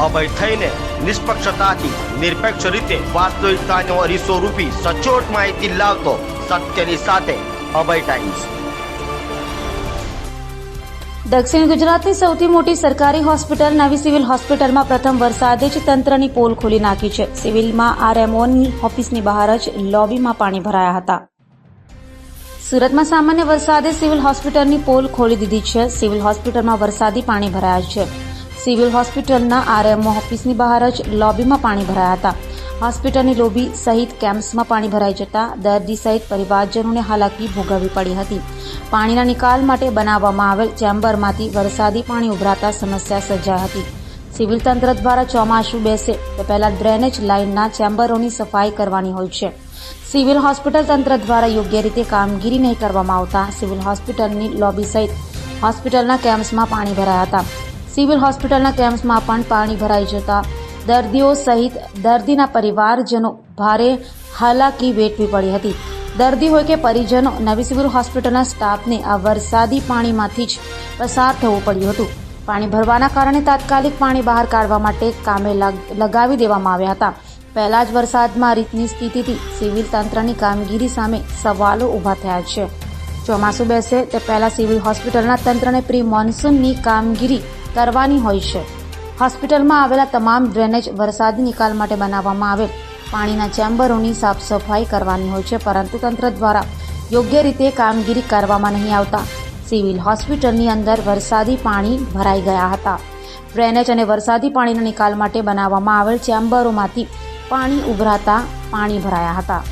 અભય થઈને નિષ્પક્ષતાથી નિરપેક્ષ રીતે વાસ્તવિકતાનો અરીસો રૂપી સચોટ માહિતી લાવતો સત્યની સાથે અભય ટાઈમ્સ। દક્ષિણ ગુજરાતની સૌથી મોટી સરકારી હોસ્પિટલ નવી સિવિલ હોસ્પિટલમાં પ્રથમ વરસાદે જ તંત્રની પોલ ખોલી નાખી છે। સિવિલમાં આરએમઓની ઓફિસની બહાર જ લોબીમાં પાણી ભરાયા હતા। સુરતમાં સામાન્ય વરસાદે સિવિલ હોસ્પિટલની પોલ ખોલી દીધી છે। સિવિલ હોસ્પિટલમાં વરસાદી પાણી ભરાયા છે। સિવિલ હોસ્પિટલના આરએમઓ ઓફિસની બહાર જ લોબીમાં પાણી ભરાયા હતા। હોસ્પિટલની લોબી સહિત કેમ્પ્સમાં પાણી ભરાઈ જતા દર્દી સહિત પરિવારજનોને હાલાકી ભોગવવી પડી હતી। પાણીના નિકાલ માટે બનાવવામાં આવેલ ચેમ્બરમાંથી વરસાદી પાણી ઉભરાતા સમસ્યા સર્જાઈ હતી। સિવિલ તંત્ર દ્વારા ચોમાસું બેસે તે પહેલા ડ્રેનેજ લાઇનના ચેમ્બરોની સફાઈ કરવાની હોય છે। સિવિલ હોસ્પિટલ તંત્ર દ્વારા યોગ્ય રીતે કામગીરી નહીં કરવામાં આવતા સિવિલ હોસ્પિટલની લોબી સહિત હોસ્પિટલના કેમ્પ્સમાં પાણી ભરાયા હતા। સિવિલ હોસ્પિટલના કેમ્પ્સમાં પણ પાણી ભરાઈ જતા દર્દીઓ સહિત દર્દીના પરિવારજનો ભારે હાલાકી વેઠવી પડી હતી। દર્દી હોય કે પરિજનો નવી સિવિલ હોસ્પિટલના સ્ટાફને આ વરસાદી પાણીમાંથી જ પસાર થવું પડ્યું હતું। પાણી ભરવાના કારણે તાત્કાલિક પાણી બહાર કાઢવા માટે કામે લગાવી દેવામાં આવ્યા હતા। પહેલા જ વરસાદમાં રીતની સ્થિતિથી સિવિલ તંત્રની કામગીરી સામે સવાલો ઊભા થયા છે। ચોમાસું બેસે તે પહેલા સિવિલ હોસ્પિટલના તંત્રને પ્રી મોન્સૂનની કામગીરી કરવાની હોય છે। હોસ્પિટલમાં આવેલા તમામ ડ્રેનેજ વરસાદી નિકાલ માટે બનાવવામાં આવેલ પાણીના ચેમ્બરોની સાફ સફાઈ કરવાની હોય છે, પરંતુ તંત્ર દ્વારા યોગ્ય રીતે કામગીરી કરવામાં નહીં આવતા સિવિલ હોસ્પિટલની અંદર વરસાદી પાણી ભરાઈ ગયા હતા। ડ્રેનેજ અને વરસાદી પાણીના નિકાલ માટે બનાવવામાં આવેલ ચેમ્બરોમાંથી પાણી ઉભરાતા પાણી ભરાયા હતા।